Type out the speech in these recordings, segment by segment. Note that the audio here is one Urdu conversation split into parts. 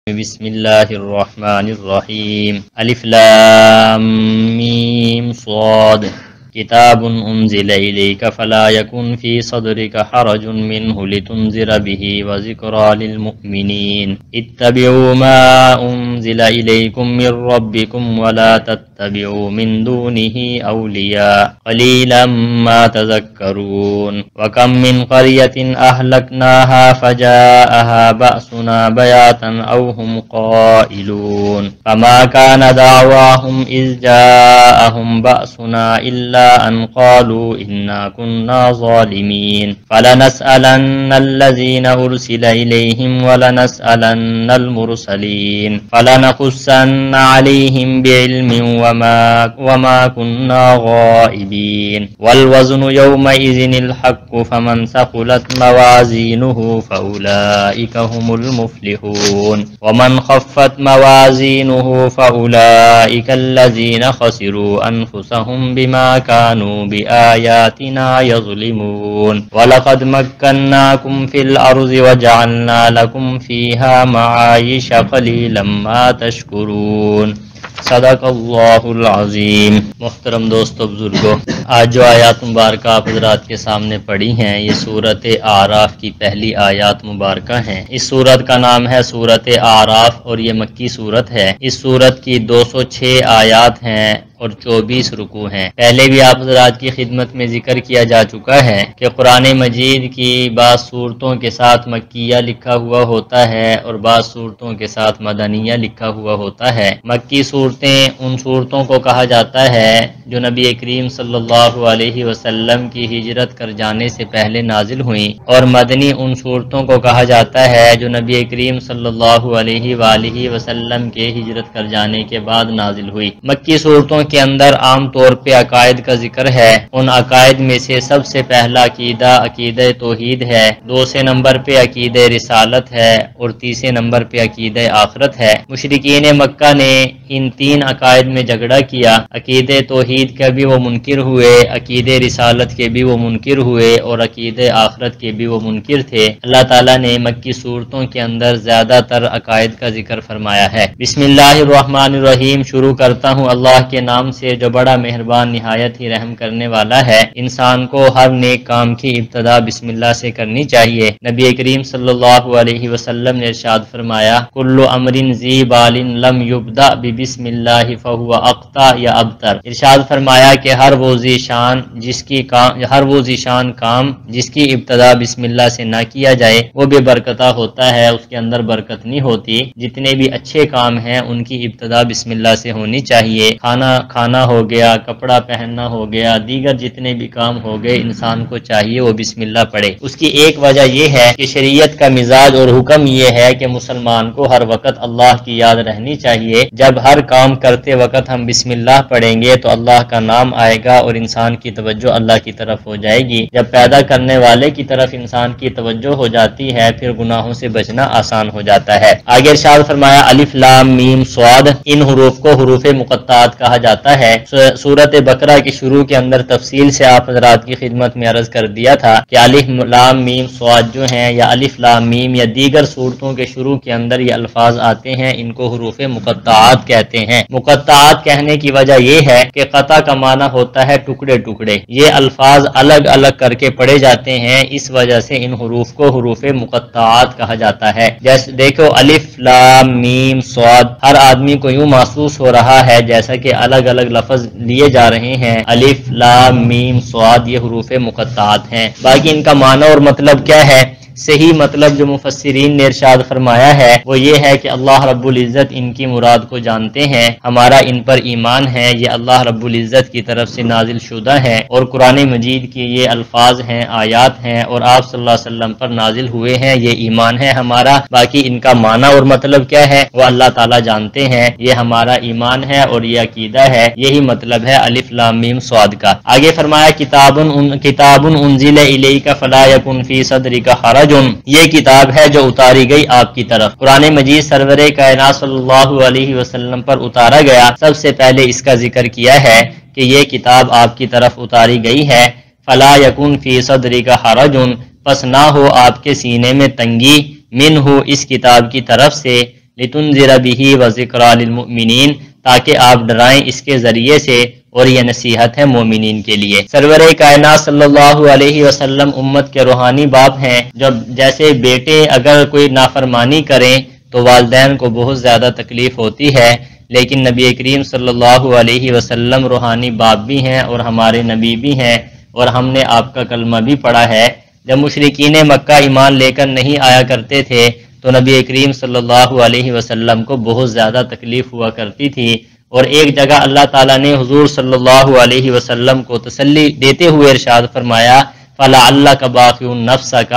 بسم الله الرحمن الرحيم الف لام ميم صاد كتاب أنزل إليك فلا يكن في صدرك حرج منه لتنذر به وذكرى للمؤمنين اتبعوا ما أنزل إليكم من ربكم ولا تتبعوا من دونه أولياء قليلا ما تذكرون وكم من قرية أهلكناها فجاءها بأسنا بياتا أو هم قائلون فما كان دعواهم إذ جاءهم بأسنا إلا أن قالوا إنا كنا ظالمين فلنسألن الذين أرسل إليهم ولنسألن المرسلين فلنقصن عليهم بعلم وما كنا غائبين والوزن يومئذ الحق فمن ثقلت موازينه فأولئك هم المفلحون ومن خفت موازينه فأولئك الذين خسروا أنفسهم بما كانوا بآياتنا يظلمون ولقد مكناكم في الأرض وجعلنا لكم فيها معايش قليلا ما تشكرون صدق اللہ العظیم۔ محترم دوستو بزرگوں، آج جو آیات مبارکہ آپ حضرات کے سامنے پڑھی ہیں یہ سورت اعراف کی پہلی آیات مبارکہ ہیں۔ اس سورت کا نام ہے سورت اعراف اور یہ مکی سورت ہے۔ اس سورت کی 206 آیات ہیں اور 24 رکوع ہیں۔ پہلے بھی آپ حضرات کی خدمت میں ذکر کیا جا چکا ہے کہ قرآن مجید کی بعض صورتوں کے ساتھ مکیہ لکھا ہوا ہوتا ہے اور بعض صورتوں کے ساتھ مدنیہ لکھا ہوا ہوتا ہے۔ مکی صورتیں ان صورتوں کو کہا جاتا ہے جو نبی کریم صلی اللہ علیہ وسلم کی ہجرت کر جانے سے پہلے نازل ہوئیں، اور مدنی ان صورتوں کو کہا جاتا ہے جو نبی کریم صلی اللہ علیہ وآلہ وسلم کے ہجرت کر جانے کے بعد نازل ہوئی۔ مکی صورتوں کے اندر عام طور پہ عقائد کا ذکر ہے۔ ان عقائد میں سے سب سے پہلا عقیدہ عقیدہ توحید ہے، دوسرے نمبر پہ عقیدہ رسالت ہے اور تیسرے نمبر پہ عقیدہ آخرت ہے۔ مشرکین مکہ نے ان تین عقائد میں جھگڑا کیا، عقیدہ توحید کا بھی وہ منکر ہوئے، عقیدہ رسالت کے بھی وہ منکر ہوئے اور عقیدہ آخرت کے بھی وہ منکر تھے۔ اللہ تعالیٰ نے مکی صورتوں کے اندر زیادہ تر عقائد کا ذکر فرمایا ہے۔ بسم اللہ الرحمن الرحیم، شروع کرتا ہوں اللہ کے نام سے جو بڑا مہربان نہایت ہی رحم کرنے والا ہے۔ انسان کو ہر نیک کام کی ابتدا بسم اللہ سے کرنی چاہیے۔ نبی کریم صلی اللہ علیہ وسلم نے ارشاد فرمایا کل امر ذی بال لم یبدأ بسم اللہ فہو اقطع یا ابتر۔ ارشاد فرمایا کہ ہر وہ ذیشان کام جس کی ابتدا بسم اللہ سے نہ کیا جائے وہ بے برکتہ ہوتا ہے، اس کے اندر برکت نہیں ہوتی۔ جتنے بھی اچھے کام ہیں ان کی ابتدا بسم اللہ سے ہونی چاہیے۔ کھانا ہو گیا، کپڑا پہننا ہو گیا، دیگر جتنے بھی کام ہو گئے، انسان کو چاہیے وہ بسم اللہ پڑھے۔ اس کی ایک وجہ یہ ہے کہ شریعت کا مزاج اور حکم یہ ہے کہ مسلمان کو ہر وقت اللہ کی یاد رہنی چاہیے۔ جب ہر کام کرتے وقت ہم بسم اللہ پڑھیں گے تو اللہ کا نام آئے گا اور انسان کی توجہ اللہ کی طرف ہو جائے گی۔ جب پیدا کرنے والے کی طرف انسان کی توجہ ہو جاتی ہے پھر گناہوں سے بچنا آسان ہو جاتا ہے۔ آگے ارشاد فرمایا الف لام میم صاد، ان حروف کو حروف مقطعات کہا جاتا ہے۔ سورت بقرہ کی شروع کے اندر تفصیل سے آپ حضرات کی خدمت میں عرض کر دیا تھا کہ الف لام میم صاد جو ہیں یا الف لام میم یا دیگر صورتوں کے شروع کے اندر یہ الفاظ آتے ہیں، ان کو حروف مقطعات کہتے ہیں۔ مقطعات کہنے کی وجہ یہ ہے کہ قطع کا معنی ہوتا ہے ٹکڑے ٹکڑے، یہ الفاظ الگ الگ کر کے پڑھے جاتے ہیں، اس وجہ سے ان حروف کو حروف مقطعات کہا جاتا ہے۔ جیسے دیکھو الف لام میم صاد، ہر آدمی کو یوں محسوس ہو رہا ہے جیسا کہ الگ الگ لفظ لیے جا رہے ہیں۔ الف لام میم صاد یہ حروف مقطعات ہیں۔ باقی ان کا معنی اور مطلب کیا ہے؟ صحیح مطلب جو مفسرین نے ارشاد فرمایا ہے وہ یہ ہے کہ اللہ رب العزت ان کی مراد کو جانتے ہیں، ہمارا ان پر ایمان ہے، یہ اللہ رب العزت کی طرف سے نازل شدہ ہے اور قرآن مجید کی یہ الفاظ ہیں، آیات ہیں اور آپ صلی اللہ علیہ وسلم پر نازل ہوئے ہیں، یہ ایمان ہے ہمارا۔ باقی ان کا معنی اور مطلب کیا ہے وہ اللہ تعالیٰ جانتے ہیں، یہ ہمارا ایمان ہے اور یہ عقیدہ ہے، یہی مطلب ہے الف لام میم صاد کا۔ آگے فرمایا کتاب انزل الیک فلا یکن فی صدرک حرج، یہ کتاب ہے جو اتاری گئی آپ کی طرف۔ قرآن مجید سرور کائنات صلی اللہ علیہ وسلم پر اتارا گیا، سب سے پہلے اس کا ذکر کیا ہے کہ یہ کتاب آپ کی طرف اتاری گئی ہے۔ فلا یکن فی صدرک حرج، پس نہ ہو آپ کے سینے میں تنگی، منہ اس کتاب کی طرف سے، لتنذر به وذکری للمؤمنین، تاکہ آپ ڈرائیں اس کے ذریعے سے اور یہ نصیحت ہے مومنین کے لیے۔ سرور کائنات صلی اللہ علیہ وسلم امت کے روحانی باپ ہیں۔ جب جیسے بیٹے اگر کوئی نافرمانی کریں تو والدین کو بہت زیادہ تکلیف ہوتی ہے، لیکن نبی کریم صلی اللہ علیہ وسلم روحانی باپ بھی ہیں اور ہمارے نبی بھی ہیں، اور ہم نے آپ کا کلمہ بھی پڑھا ہے۔ جب مشرکین مکہ ایمان لے کر نہیں آیا کرتے تھے تو نبی کریم صلی اللہ علیہ وسلم کو بہت زیادہ تکلیف ہوا کرتی تھی، اور ایک جگہ اللہ تعالیٰ نے حضور صلی اللہ علیہ وسلم کو تسلی دیتے ہوئے ارشاد فرمایا فَلَعَلَّكَ بَاخِعٌ نَفْسَكَ،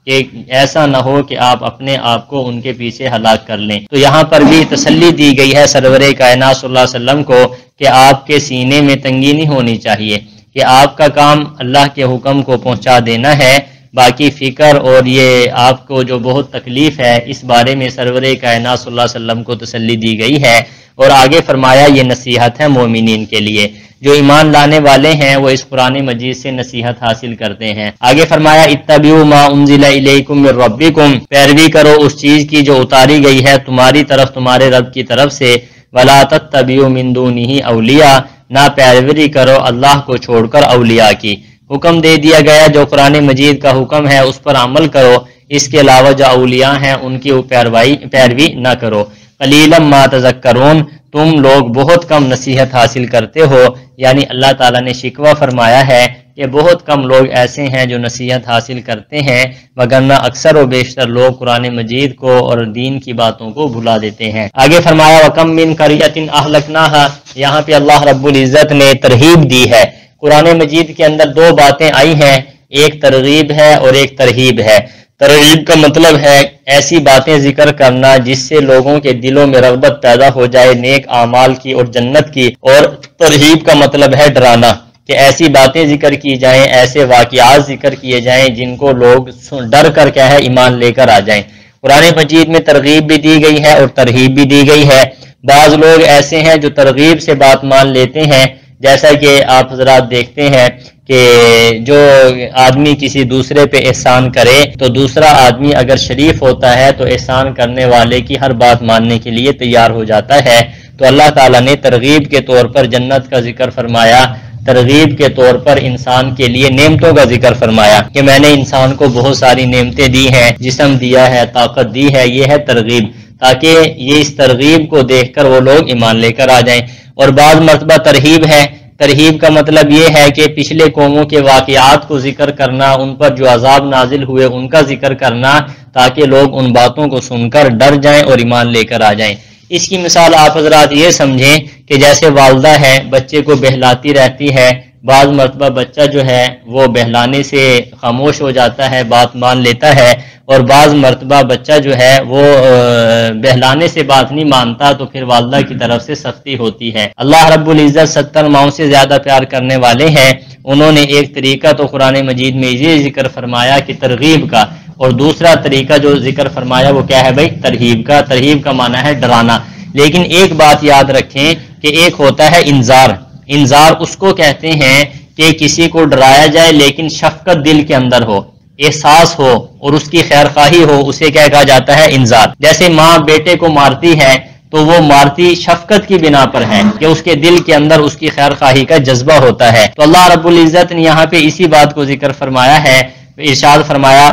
کہ ایسا نہ ہو کہ آپ اپنے آپ کو ان کے پیچھے ہلاک کر لیں۔ تو یہاں پر بھی تسلی دی گئی ہے سرور کائنات صلی اللہ علیہ وسلم کو کہ آپ کے سینے میں تنگی نہیں ہونی چاہیے، کہ آپ کا کام اللہ کے حکم کو پہنچا دینا ہے، باقی فکر اور یہ آپ کو جو بہت تکلیف ہے اس بارے میں سرور کائنات صلی اللہ علیہ وسلم کو تسلی دی گئی ہے۔ اور آگے فرمایا یہ نصیحت ہے مومنین کے لیے، جو ایمان لانے والے ہیں وہ اس قرآن مجید سے نصیحت حاصل کرتے ہیں۔ آگے فرمایا اتبعوا ما انزل الیکم من ربکم، پیروی کرو اس چیز کی جو اتاری گئی ہے تمہاری طرف تمہارے رب کی طرف سے، ولا تتبعوا من دونہ اولیاء، نہ پیروی کرو اللہ کو چھوڑ کر اولیاء کی۔ حکم دے دیا گیا جو قرآن مجید کا حکم ہے اس پر عمل کرو، اس کے علاوہ جو اولیاء ہیں ان کی پیروی نہ کرو۔ قلیلا ما تذکرون، تم لوگ بہت کم نصیحت حاصل کرتے ہو، یعنی اللہ تعالیٰ نے شکوہ فرمایا ہے کہ بہت کم لوگ ایسے ہیں جو نصیحت حاصل کرتے ہیں، وگرنہ اکثر و بیشتر لوگ قرآن مجید کو اور دین کی باتوں کو بھلا دیتے ہیں۔ آگے فرمایا وَكَمْ مِنْ قَرْيَةٍ أَهْلَكْنَاهَا، یہاں پہ اللہ رب العزت نے ترغیب دی ہے۔ قرآن مجید کے اندر دو باتیں آئی ہیں، ایک ترغیب ہے اور ایک ترہیب ہے۔ ترغیب کا مطلب ہے ایسی باتیں ذکر کرنا جس سے لوگوں کے دلوں میں رغبت پیدا ہو جائے نیک اعمال کی اور جنت کی، اور ترہیب کا مطلب ہے ڈرانا، کہ ایسی باتیں ذکر کی جائیں، ایسے واقعات ذکر کیے جائیں جن کو لوگ ڈر کر کیا ہے ایمان لے کر آ جائیں۔ قرآن مجید میں ترغیب بھی دی گئی ہے اور ترہیب بھی دی گئی ہے۔ بعض لوگ ایسے ہیں جو ترغیب سے بات مان لیتے ہیں، جیسا کہ آپ حضرات دیکھتے ہیں کہ جو آدمی کسی دوسرے پہ احسان کرے تو دوسرا آدمی اگر شریف ہوتا ہے تو احسان کرنے والے کی ہر بات ماننے کے لیے تیار ہو جاتا ہے۔ تو اللہ تعالیٰ نے ترغیب کے طور پر جنت کا ذکر فرمایا، ترغیب کے طور پر انسان کے لیے نعمتوں کا ذکر فرمایا کہ میں نے انسان کو بہت ساری نعمتیں دی ہیں، جسم دیا ہے، طاقت دی ہے، یہ ہے ترغیب، تاکہ یہ اس ترغیب کو دیکھ کر وہ لوگ ایمان لے کر آ جائیں۔ اور بعض مرتبہ ترہیب ہے، ترہیب کا مطلب یہ ہے کہ پچھلے قوموں کے واقعات کو ذکر کرنا، ان پر جو عذاب نازل ہوئے ان کا ذکر کرنا، تاکہ لوگ ان باتوں کو سن کر ڈر جائیں اور ایمان لے کر آ جائیں۔ اس کی مثال آپ حضرات یہ سمجھیں کہ جیسے والدہ ہے بچے کو بہلاتی رہتی ہے، بعض مرتبہ بچہ جو ہے وہ بہلانے سے خاموش ہو جاتا ہے، بات مان لیتا ہے، اور بعض مرتبہ بچہ جو ہے وہ بہلانے سے بات نہیں مانتا تو پھر والدہ کی طرف سے سختی ہوتی ہے۔ اللہ رب العزت 70 ماؤں سے زیادہ پیار کرنے والے ہیں، انہوں نے ایک طریقہ تو قرآن مجید میں یہ ذکر فرمایا کہ ترغیب کا، اور دوسرا طریقہ جو ذکر فرمایا وہ کیا ہے بھائی؟ ترہیب کا۔ ترہیب کا معنی ہے ڈرانا۔ لیکن ایک بات یاد رکھیں کہ ایک ہوتا ہے انذار۔ انذار اس کو کہتے ہیں کہ کسی کو ڈرایا جائے لیکن شفقت دل کے اندر ہو، احساس ہو اور اس کی خیر خواہی ہو، اسے کیا کہا جاتا ہے؟ انذار۔ جیسے ماں بیٹے کو مارتی ہے تو وہ مارتی شفقت کی بنا پر ہے کہ اس کے دل کے اندر اس کی خیر خواہی کا جذبہ ہوتا ہے۔ تو اللہ رب العزت نے یہاں پہ اسی بات کو ذکر فرمایا ہے، ارشاد فرمایا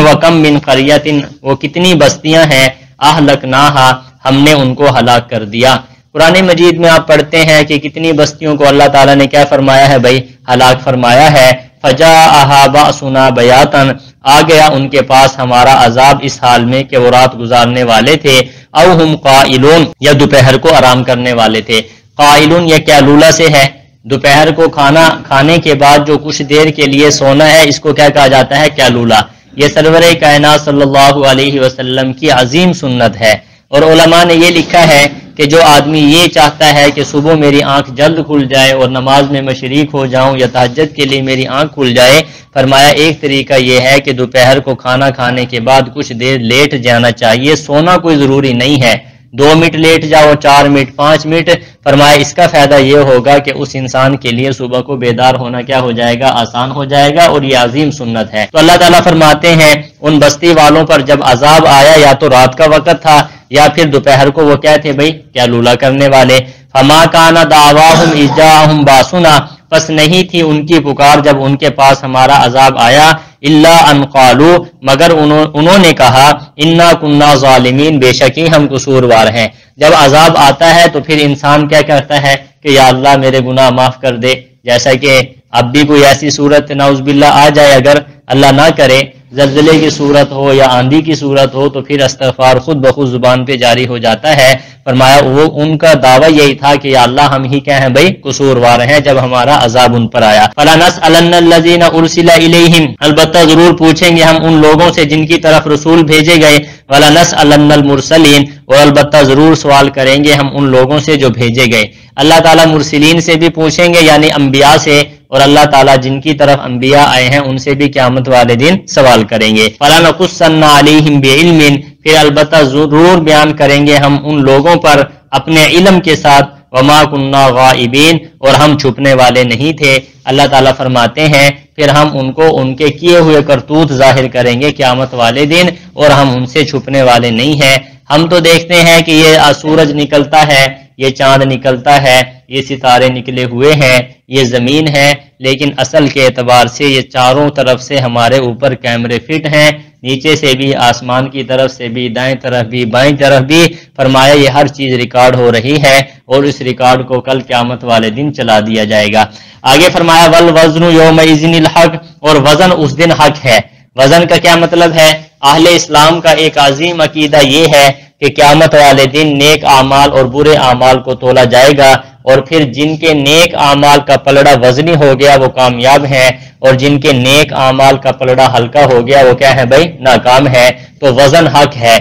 وَكَمْ مِنْ قَرْيَةٍ، وہ کتنی بستیاں ہیں، أَهْلَكْنَاهَا، ہم نے ان کو ہلاک کر دیا۔ قرآن مجید میں آپ پڑھتے ہیں کہ کتنی بستیوں کو اللہ تعالیٰ نے کیا فرمایا ہے بھائی؟ ہلاک فرمایا ہے۔ فَجَاءَهَا بَأْسُنَا بَيَاتًا، آ گیا ان کے پاس ہمارا عذاب اس حال میں کہ وہ رات گزارنے والے تھے، أَوْ هُمْ قَائِلُونَ، یا دوپہر کو آرام کرنے والے تھے۔ قائلون یہ کیلولہ سے ہے، دوپہر کو کھانا کھانے کے بعد جو کچھ دیر کے لیے سونا ہے اس کو کیا کہا جاتا ہے؟ کیلولہ۔ یہ سرور کائنات صلی اللہ علیہ وسلم کی عظیم سنت ہے، اور علماء نے یہ لکھا ہے کہ جو آدمی یہ چاہتا ہے کہ صبح میری آنکھ جلد کھل جائے اور نماز میں میں شریک ہو جاؤں یا تہجد کے لیے میری آنکھ کھل جائے، فرمایا ایک طریقہ یہ ہے کہ دوپہر کو کھانا کھانے کے بعد کچھ دیر لیٹ جانا چاہیے، سونا کوئی ضروری نہیں ہے۔ 2 منٹ لیٹ جاؤ، 4 منٹ، 5 منٹ، فرمایا اس کا فائدہ یہ ہوگا کہ اس انسان کے لیے صبح کو بیدار ہونا کیا ہو جائے گا، آسان ہو جائے گا، اور یہ عظیم سنت ہے۔ تو اللہ تعالیٰ فرماتے ہیں ان بستی والوں پر جب عذاب آیا یا تو رات کا وقت تھا یا پھر دوپہر کو، وہ کیا تھے بھائی، کیا لولا کرنے والے۔ فما کان دعواہم اذ جاءہم باسنا، پس نہیں تھی ان کی پکار جب ان کے پاس ہمارا عذاب آیا، الا ان قالوا، مگر انہوں نے کہا، انا کنا ظالمین، بے شک ہی ہم قصوروار ہیں۔ جب عذاب آتا ہے تو پھر انسان کیا کرتا ہے کہ یا اللہ میرے گناہ معاف کر دے، جیسا کہ اب بھی کوئی ایسی صورت نعوذ باللہ آ جائے، اگر اللہ نہ کرے زلزلے کی صورت ہو یا آندھی کی صورت ہو، تو پھر استغفار خود بخود زبان پہ جاری ہو جاتا ہے۔ فرمایا وہ ان کا دعویٰ یہی تھا کہ یا اللہ ہم ہی کیا ہیں بھائی، قصوروار ہیں جب ہمارا عذاب ان پر آیا۔ فَلَنَسْأَلَنَّ الَّذِينَ أُرْسِلَ إِلَيْهِمْ، البتہ ضرور پوچھیں گے ہم ان لوگوں سے جن کی طرف رسول بھیجے گئے، وَلَنَسْأَلَنَّ الْمُرْسَلِينَ، اور البتہ ضرور سوال کریں گے ہم ان لوگوں سے جو بھیجے گئے۔ اللہ تعالیٰ مرسلین سے بھی پوچھیں گے یعنی انبیاء سے، اور اللہ تعالیٰ جن کی طرف انبیاء آئے ہیں ان سے بھی قیامت والے دن سوال کریں گے۔ فَلَنَقُصَّنَّ عَلَيْهِمْ بِعِلْمٍ، پھر البتہ ضرور بیان کریں گے ہم ان لوگوں پر اپنے علم کے ساتھ، وَمَا كُنَّا غَائِبِينَ، اور ہم چھپنے والے نہیں تھے۔ اللہ تعالیٰ فرماتے ہیں پھر ہم ان کو ان کے کیے ہوئے کرتوت ظاہر کریں گے قیامت والے دن، اور ہم ان سے چھپنے والے نہیں ہیں۔ ہم تو دیکھتے ہیں کہ یہ سورج نکلتا ہے، یہ چاند نکلتا ہے، یہ ستارے نکلے ہوئے ہیں، یہ زمین ہے، لیکن اصل کے اعتبار سے یہ چاروں طرف سے ہمارے اوپر کیمرے فٹ ہیں، نیچے سے بھی، آسمان کی طرف سے بھی، دائیں طرف بھی، بائیں طرف بھی۔ فرمایا یہ ہر چیز ریکارڈ ہو رہی ہے، اور اس ریکارڈ کو کل قیامت والے دن چلا دیا جائے گا۔ آگے فرمایا وَالْوَزْنُ يَوْمَئِذٍ الْحَقُّ، اور وزن اس دن حق ہے۔ وزن کا کیا مطلب ہے؟ اہل اسلام کا ایک عظیم عقیدہ یہ ہے کہ قیامت والے دن نیک اعمال اور برے اعمال کو تولا جائے گا، اور پھر جن کے نیک اعمال کا پلڑا وزنی ہو گیا وہ کامیاب ہیں، اور جن کے نیک اعمال کا پلڑا ہلکا ہو گیا وہ کیا ہے بھائی، ناکام ہے۔ تو وزن حق ہے،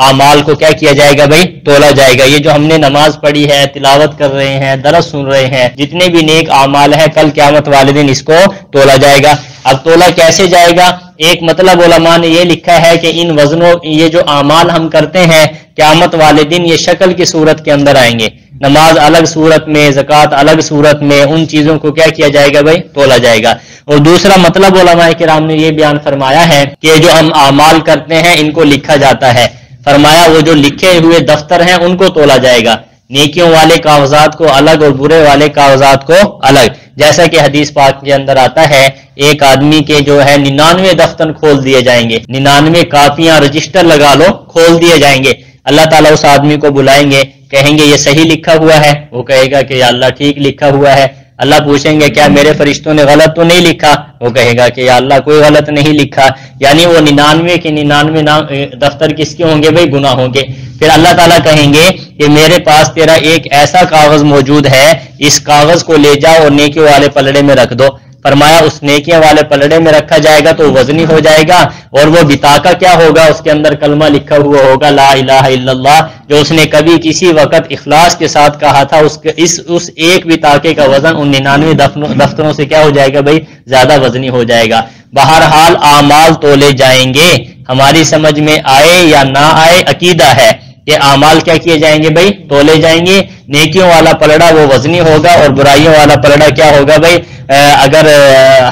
اعمال کو کیا کیا جائے گا بھائی، تولا جائے گا۔ یہ جو ہم نے نماز پڑھی ہے، تلاوت کر رہے ہیں، درس سن رہے ہیں، جتنے بھی نیک اعمال ہیں کل قیامت والے دن اس کو تولا جائے گا۔ اب تولا کیسے جائے گا؟ ایک مطلب علماء نے یہ لکھا ہے کہ ان وزنوں، یہ جو اعمال ہم کرتے ہیں قیامت والے دن یہ شکل کی صورت کے اندر آئیں گے، نماز الگ صورت میں، زکوٰۃ الگ صورت میں، ان چیزوں کو کیا کیا جائے گا بھائی، تولا جائے گا۔ اور دوسرا مطلب علماء کرام نے یہ بیان فرمایا ہے کہ جو ہم اعمال کرتے ہیں ان کو لکھا جاتا ہے، فرمایا وہ جو لکھے ہوئے دفتر ہیں ان کو تولا جائے گا، نیکیوں والے کاغذات کو الگ اور برے والے کاغذات کو الگ، جیسا کہ حدیث پاک کے اندر آتا ہے ایک آدمی کے جو ہے 99 دفتر کھول دیے جائیں گے، 99 کاپیاں رجسٹر لگا لو کھول دیے جائیں گے۔ اللہ تعالیٰ اس آدمی کو بلائیں گے، کہیں گے یہ صحیح لکھا ہوا ہے، وہ کہے گا کہ یا اللہ ٹھیک لکھا ہوا ہے۔ اللہ پوچھیں گے کیا میرے فرشتوں نے غلط تو نہیں لکھا، وہ کہے گا کہ یا اللہ کوئی غلط نہیں لکھا، یعنی وہ 99 کے 99 دفتر کس کے ہوں گے بھائی، گناہ ہوں گے۔ پھر اللہ تعالیٰ کہیں گے کہ میرے پاس تیرا ایک ایسا کاغذ موجود ہے، اس کاغذ کو لے جاؤ اور نیکیوں والے پلڑے میں رکھ دو۔ فرمایا اس نیکیاں والے پلڑے میں رکھا جائے گا تو وزنی ہو جائے گا، اور وہ بطاقہ کیا ہوگا، اس کے اندر کلمہ لکھا ہوا ہوگا لا الہ الا اللہ، جو اس نے کبھی کسی وقت اخلاص کے ساتھ کہا تھا، اس ایک بطاقے کا وزن ان 99 دفتروں سے کیا ہو جائے گا بھائی، زیادہ وزنی ہو جائے گا۔ بہرحال اعمال تولے جائیں گے، ہماری سمجھ میں آئے یا نہ آئے، عقیدہ ہے کہ اعمال کیا کیے جائیں گے بھائی، تولے جائیں گے۔ نیکیوں والا پلڑا وہ وزنی ہوگا، اور برائیوں والا پلڑا کیا ہوگا بھائی، اگر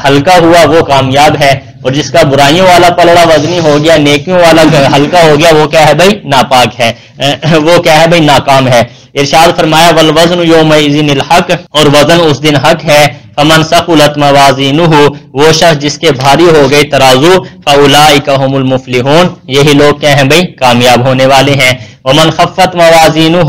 ہلکا ہوا وہ کامیاب ہے، اور جس کا برائیوں والا پلڑا وزنی ہو گیا، نیکیوں والا ہلکا ہو گیا، وہ کیا ہے بھائی، ناپاک ہے، وہ کیا ہے بھائی، ناکام ہے۔ ارشاد فرمایا والوزن یومئذ الحق، اور وزن اس دن حق ہے۔ فمن ثقلت موازینہ، وہ شخص جس کے بھاری ہو گئے ترازو، فاولئک هم المفلحون، یہی لوگ کیا ہیں بھائی، کامیاب ہونے والے ہیں۔ ومن خفت موازینہ،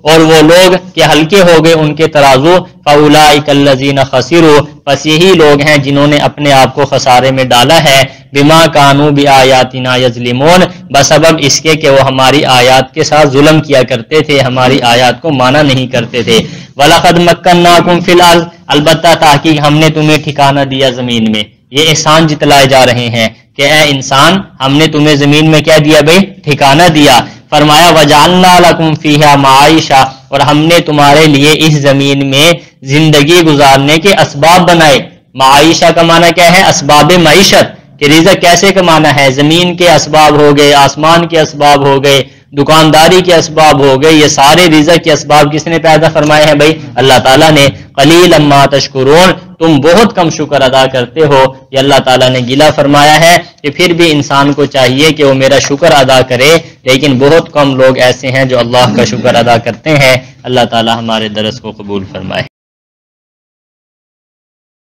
اور وہ لوگ کہ ہلکے ہو گئے ان کے ترازو، فاولئک الذین خسروا، پس یہی لوگ ہیں جنہوں نے اپنے آپ کو خسارے میں ڈالا ہے، بما کانوا بآیاتنا یظلمون، بسبب اس کے کہ وہ ہماری آیات کے ساتھ ظلم کیا کرتے تھے، ہماری آیات کو مانا نہیں کرتے تھے۔ وَلَقَدْ مَكَّنَّاكُمْ فِي الْأَرْضِ، البتہ تحقیق ہم نے تمہیں ٹھکانہ دیا زمین میں۔ یہ احسان جتلائے جا رہے ہیں کہ اے انسان ہم نے تمہیں زمین میں کیا دیا بھائی، ٹھکانہ دیا۔ فرمایا وَجَعَلْنَا لَكُمْ فِيهَا مَعَائِشَ، اور ہم نے تمہارے لیے اس زمین میں زندگی گزارنے کے اسباب بنائے۔ معائشہ کا معنی کیا ہے، اسباب معیشت، کہ رزق کیسے کمانا ہے، زمین کے اسباب ہو گئے، آسمان کے اسباب ہو گئے، دکانداری کے اسباب ہو گئے، یہ سارے رزق کے اسباب کس نے پیدا فرمائے ہیں بھائی؟ اللہ تعالیٰ نے۔ قلیلا ما تشکرون، تم بہت کم شکر ادا کرتے ہو، یہ اللہ تعالیٰ نے گلہ فرمایا ہے کہ پھر بھی انسان کو چاہیے کہ وہ میرا شکر ادا کرے، لیکن بہت کم لوگ ایسے ہیں جو اللہ کا شکر ادا کرتے ہیں۔ اللہ تعالیٰ ہمارے درس کو قبول فرمائے۔